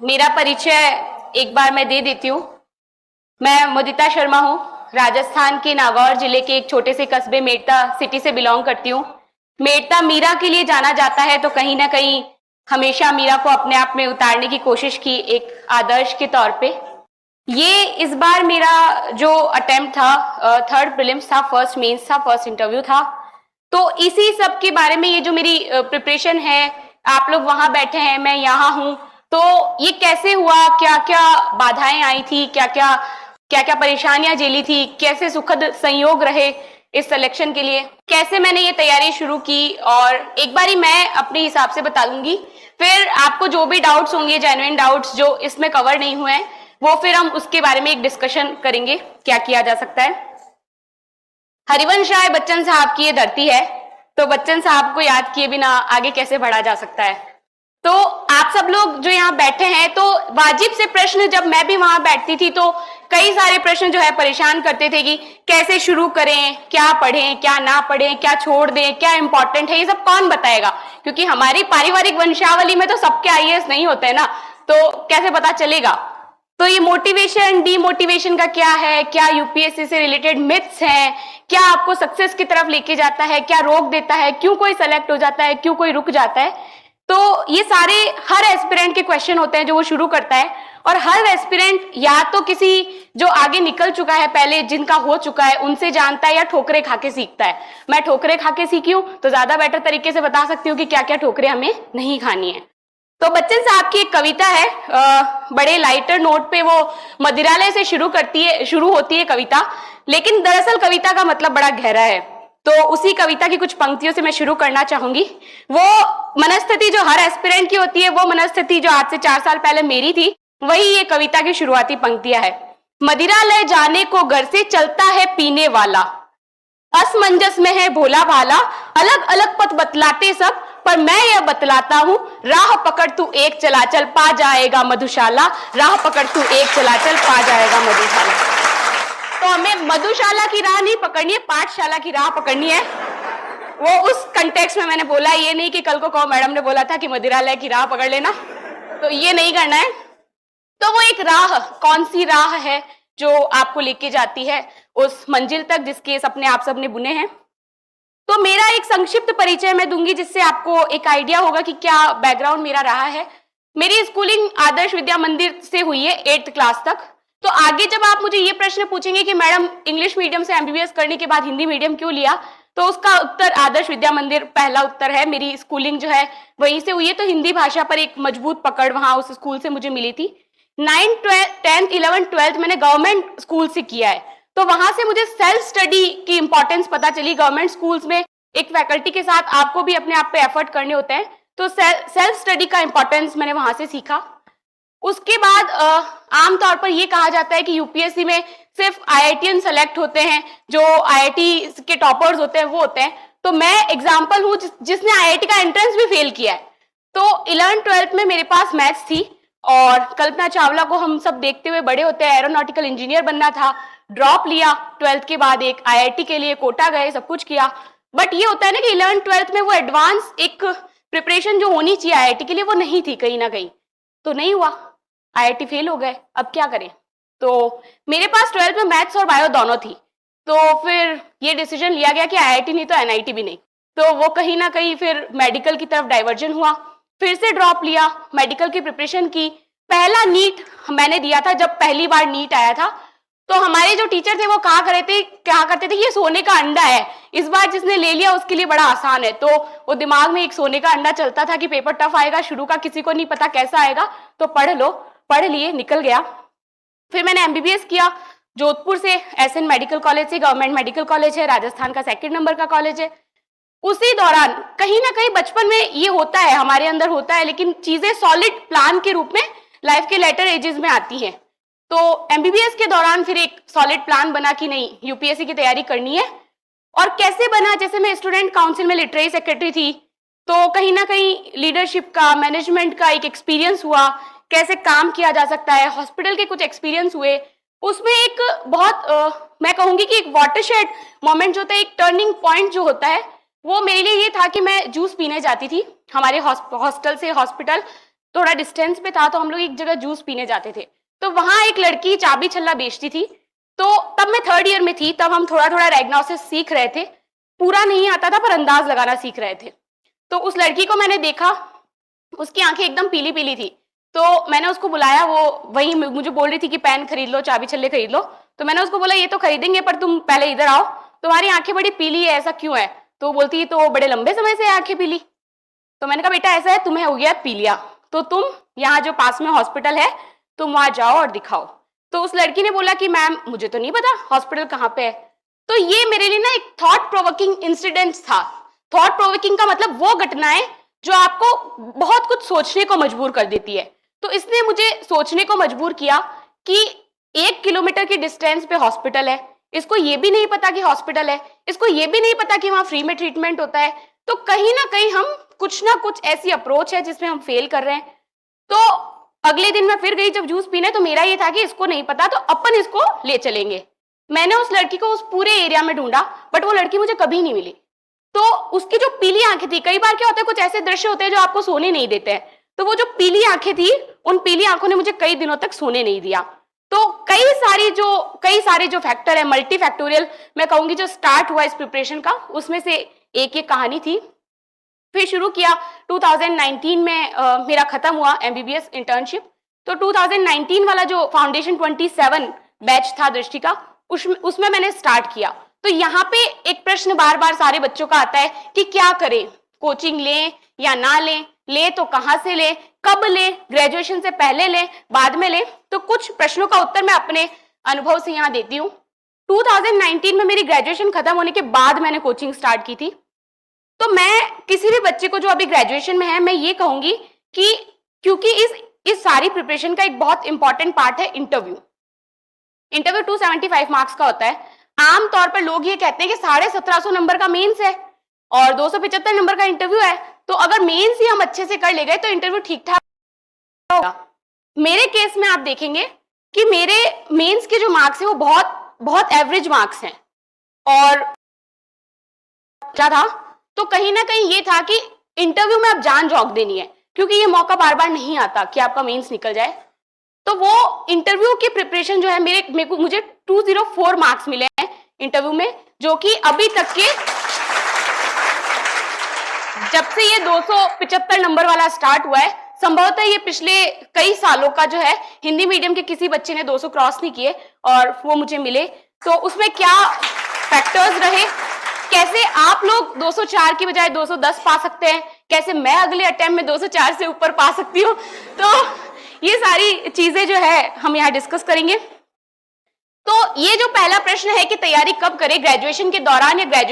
मेरा परिचय एक बार मैं दे देती हूँ। मैं मुदिता शर्मा हूँ। राजस्थान के नागौर जिले के एक छोटे से कस्बे मेड़ता सिटी से बिलोंग करती हूँ। मेड़ता मीरा के लिए जाना जाता है, तो कहीं ना कहीं हमेशा मीरा को अपने आप में उतारने की कोशिश की एक आदर्श के तौर पे। ये इस बार मेरा जो अटेम्प्ट था, थर्ड प्रीलिम्स था, फर्स्ट मेंस था, फर्स्ट इंटरव्यू था। तो इसी सब के बारे में ये जो मेरी प्रिपरेशन है, आप लोग वहां बैठे हैं, मैं यहाँ हूँ, तो ये कैसे हुआ, क्या क्या बाधाएं आई थी, क्या क्या परेशानियां झेली थी, कैसे सुखद संयोग रहे इस सिलेक्शन के लिए, कैसे मैंने ये तैयारी शुरू की, और एक बारी मैं अपने हिसाब से बता दूंगी। फिर आपको जो भी डाउट्स होंगे, जेन्युइन डाउट्स जो इसमें कवर नहीं हुए हैं, वो फिर हम उसके बारे में एक डिस्कशन करेंगे, क्या किया जा सकता है। हरिवंश राय बच्चन साहब की ये धरती है, तो बच्चन साहब को याद किए बिना आगे कैसे बढ़ा जा सकता है। तो आप सब लोग जो यहाँ बैठे हैं, तो वाजिब से प्रश्न, जब मैं भी वहां बैठती थी तो कई सारे प्रश्न जो है परेशान करते थे कि कैसे शुरू करें, क्या पढ़ें, क्या ना पढ़ें, क्या छोड़ दें, क्या इंपॉर्टेंट है, ये सब कौन बताएगा, क्योंकि हमारी पारिवारिक वंशावली में तो सबके आईएएस नहीं होते हैं ना, तो कैसे पता चलेगा। तो ये मोटिवेशन डीमोटिवेशन का क्या है, क्या यूपीएससी से रिलेटेड मिथ्स हैं, क्या आपको सक्सेस की तरफ लेके जाता है, क्या रोक देता है, क्यों कोई सेलेक्ट हो जाता है, क्यों कोई रुक जाता है, तो ये सारे हर एस्पिरेंट के क्वेश्चन होते हैं जो वो शुरू करता है। और हर एस्पिरेंट या तो किसी जो आगे निकल चुका है पहले, जिनका हो चुका है, उनसे जानता है, या ठोकरे खा के सीखता है। मैं ठोकरे खा के सीखी हूं, तो ज्यादा बेटर तरीके से बता सकती हूँ कि क्या क्या ठोकरे हमें नहीं खानी है। तो बच्चन साहब की एक कविता है, बड़े लाइटर नोट पे वो मदिरालय से शुरू होती है कविता, लेकिन दरअसल कविता का मतलब बड़ा गहरा है। तो उसी कविता की कुछ पंक्तियों से मैं शुरू करना चाहूंगी। वो मनस्थिति जो हर एस्पिरेंट की होती है, वो मनस्थिति जो आज से 4 साल पहले मेरी थी, वही ये कविता की शुरुआती पंक्तियां है। मदिरालय जाने को घर से चलता है पीने वाला, असमंजस में है भोला भाला, अलग अलग पथ बतलाते सब, पर मैं यह बतलाता हूं, राह पकड़ तू एक चलाचल पा जाएगा मधुशाला, राह पकड़ तू एक चलाचल पा जाएगा मधुशाला। तो हमें मधुशाला की राह नहीं पकड़नी है, पाठशाला की राह पकड़नी है। वो उस कंटेक्स्ट में मैंने बोला, ये नहीं कि कल को कहो मैडम ने बोला था कि मदिरालय की राह पकड़ लेना, तो ये नहीं करना है। तो वो एक राह, कौन सी राह है जो आपको लेके जाती है उस मंजिल तक जिसके सपने आप सबने बुने हैं। तो मेरा एक संक्षिप्त परिचय मैं दूंगी, जिससे आपको एक आइडिया होगा कि क्या बैकग्राउंड मेरा रहा है। मेरी स्कूलिंग आदर्श विद्या मंदिर से हुई है 8th क्लास तक। तो आगे जब आप मुझे ये प्रश्न पूछेंगे कि मैडम इंग्लिश मीडियम से एमबीबीएस करने के बाद हिंदी मीडियम क्यों लिया, तो उसका उत्तर आदर्श विद्या मंदिर पहला उत्तर है। मेरी स्कूलिंग जो है वहीं से हुई है, तो हिंदी भाषा पर एक मजबूत पकड़ वहां उस स्कूल से मुझे मिली थी। 9th 10th 11th 12th मैंने गवर्नमेंट स्कूल से किया है, तो वहां से मुझे सेल्फ स्टडी की इंपॉर्टेंस पता चली। गवर्नमेंट स्कूल्स में एक फैकल्टी के साथ आपको भी अपने आप पे एफर्ट करने होते हैं, तो सेल्फ स्टडी का इंपॉर्टेंस मैंने वहां से सीखा। उसके बाद आमतौर पर यह कहा जाता है कि यूपीएससी में सिर्फ आईआईटीएन सेलेक्ट होते हैं, जो आईआईटी के टॉपर्स होते हैं वो होते हैं। तो मैं एग्जाम्पल हूं जिसने आईआईटी का एंट्रेंस भी फेल किया है। तो 11th 12th में मेरे पास मैथ्स थी, और कल्पना चावला को हम सब देखते हुए बड़े होते हैं, एरोनॉटिकल इंजीनियर बनना था। ड्रॉप लिया 12th के बाद, एक आईआईटी के लिए कोटा गए, सब कुछ किया। बट ये होता है ना कि 11th 12th में वो एडवांस एक प्रिपरेशन जो होनी चाहिए आईआईटी के लिए, वो नहीं थी कहीं ना कहीं, तो नहीं हुआ, आईआईटी फेल हो गए। अब क्या करें। तो मेरे पास 12th में मैथ्स और बायो दोनों थी, तो फिर ये डिसीजन लिया गया कि आईआईटी नहीं तो एनआईटी भी नहीं। तो वो कहीं ना कहीं फिर मेडिकल की तरफ डाइवर्जन हुआ। फिर से ड्रॉप लिया, मेडिकल की प्रिपरेशन की। पहला नीट मैंने दिया था, जब पहली बार नीट आया था, तो हमारे जो टीचर थे वो कहा करते थे ये सोने का अंडा है, इस बार जिसने ले लिया उसके लिए बड़ा आसान है। तो वो दिमाग में एक सोने का अंडा चलता था कि पेपर टफ आएगा, शुरू का किसी को नहीं पता कैसा आएगा, तो पढ़ लो। पढ़ लिए, निकल गया। फिर मैंने एमबीबीएस किया जोधपुर से, एसएन मेडिकल कॉलेज से, गवर्नमेंट मेडिकल कॉलेज है, राजस्थान का 2nd नंबर का कॉलेज है। उसी दौरान कहीं ना कहीं बचपन में ये होता है, हमारे अंदर होता है, लेकिन चीजें सॉलिड प्लान के रूप में लाइफ के लेटर एजेस में आती हैं। तो एमबीबीएस के दौरान फिर एक सॉलिड प्लान बना कि नहीं, यूपीएससी की तैयारी करनी है। और कैसे बना, जैसे मैं स्टूडेंट काउंसिल में लिटरेरी सेक्रेटरी थी, तो कहीं ना कहीं लीडरशिप का, मैनेजमेंट का एक एक्सपीरियंस हुआ, कैसे काम किया जा सकता है, हॉस्पिटल के कुछ एक्सपीरियंस हुए। उसमें एक बहुत मैं कहूंगी कि एक वाटरशेड मोमेंट जो होता है, एक टर्निंग पॉइंट जो होता है, वो मेरे लिए ये था कि मैं जूस पीने जाती थी हमारे हॉस्टल से हॉस्पिटल। थोड़ा डिस्टेंस पे था, तो हम लोग एक जगह जूस पीने जाते थे, तो वहां एक लड़की चाबी छल्ला बेचती थी। तो तब मैं 3rd ईयर में थी, तब हम थोड़ा थोड़ा डायग्नोसिस सीख रहे थे, पूरा नहीं आता था पर अंदाज लगाना सीख रहे थे। तो उस लड़की को मैंने देखा, उसकी आंखें एकदम पीली पीली थी, तो मैंने उसको बुलाया, वो वही मुझे बोल रही थी कि पेन खरीद लो, चाबी छल्ले खरीद लो। तो मैंने उसको बोला ये तो खरीदेंगे पर तुम पहले इधर आओ, तुम्हारी आंखें बड़ी पीली है, ऐसा क्यों है? तो बोलती है तो बड़े लंबे समय से आंखें पीली। तो मैंने कहा बेटा ऐसा है, तुम्हें हो गया पीलिया, तो तुम यहाँ जो पास में हॉस्पिटल है तुम वहां जाओ और दिखाओ। तो उस लड़की ने बोला कि मैम मुझे तो नहीं पता हॉस्पिटल कहाँ पे है। तो ये मेरे लिए ना एक थॉट प्रोवोकिंग इंसिडेंट था। थॉट प्रोवोकिंग का मतलब वो घटनाएं जो आपको बहुत कुछ सोचने को मजबूर कर देती है। तो इसने मुझे सोचने को मजबूर किया कि 1 किलोमीटर की डिस्टेंस पे हॉस्पिटल है, इसको ये भी नहीं पता कि हॉस्पिटल है, इसको ये भी नहीं पता कि वहां फ्री में ट्रीटमेंट होता है। तो कहीं ना कहीं हम कुछ ना कुछ ऐसी अप्रोच है जिसमें हम फेल कर रहे हैं। तो अगले दिन मैं फिर गई जब जूस पीने, तो मेरा ये था कि इसको नहीं पता तो अपन इसको ले चलेंगे। मैंने उस लड़की को उस पूरे एरिया में ढूंढा, बट वो लड़की मुझे कभी नहीं मिली। तो उसकी जो पीली आंखें थी, कई बार क्या होता है कुछ ऐसे दृश्य होते हैं जो आपको सोने नहीं देते हैं, तो वो जो पीली आंखें थी, उन पीली आंखों ने मुझे कई दिनों तक सोने नहीं दिया। तो कई सारे जो फैक्टर है, मल्टी फैक्टोरियल मैं कहूंगी, जो स्टार्ट हुआ इस प्रिपरेशन का, उसमें से एक ये कहानी थी। फिर शुरू किया 2019 में, मेरा खत्म हुआ MBBS इंटर्नशिप। तो 2019 वाला जो फाउंडेशन 27 बैच था दृष्टि का, उसमें मैंने स्टार्ट किया। तो यहाँ पे एक प्रश्न बार बार सारे बच्चों का आता है कि क्या करें, कोचिंग लें या ना लें, ले तो कहाँ से ले, कब ले, ग्रेजुएशन से पहले ले, बाद में ले। तो कुछ प्रश्नों का उत्तर मैं अपने अनुभव से यहाँ देती हूँ। 2019 में मेरी ग्रेजुएशन खत्म होने के बाद मैंने कोचिंग स्टार्ट की थी। तो मैं किसी भी बच्चे को जो अभी ग्रेजुएशन में है, मैं ये कहूंगी कि क्योंकि इस सारी प्रिपरेशन का एक बहुत इंपॉर्टेंट पार्ट है इंटरव्यू। इंटरव्यू 275 मार्क्स का होता है। आमतौर पर लोग ये कहते हैं कि 1750 नंबर का मेंस है और 275 नंबर का इंटरव्यू है, तो अगर मेंस ही हम अच्छे से कर ले गए तो इंटरव्यू ठीक ठाक होगा। मेरे केस में आप देखेंगे कि मेरे मेंस के जो मार्क्स है वो बहुत बहुत एवरेज मार्क्स हैं। और क्या था, तो कहीं ना कहीं ये था कि इंटरव्यू में आप जान झोंक देनी है, क्योंकि ये मौका बार बार नहीं आता कि आपका मेंस निकल जाए। तो वो इंटरव्यू की प्रिपरेशन जो है, मुझे 204 मार्क्स मिले हैं इंटरव्यू में, जो कि अभी तक के जब से ये 275 नंबर वाला स्टार्ट हुआ है, संभवतः ये पिछले कई सालों का जो है हिंदी मीडियम के किसी बच्चे ने 200 क्रॉस नहीं किए और वो मुझे मिले। तो उसमें क्या फैक्टर्स रहे, कैसे आप लोग 204 की बजाय 210 पा सकते हैं, कैसे मैं अगले अटेम्प्ट में 204 से ऊपर पा सकती हूँ, तो ये सारी चीजें जो है हम यहाँ डिस्कस करेंगे। तो ये जो पहला प्रश्न है कि तैयारी कब करें, ग्रेजुएशन के दौरान या ग्रेजुएशन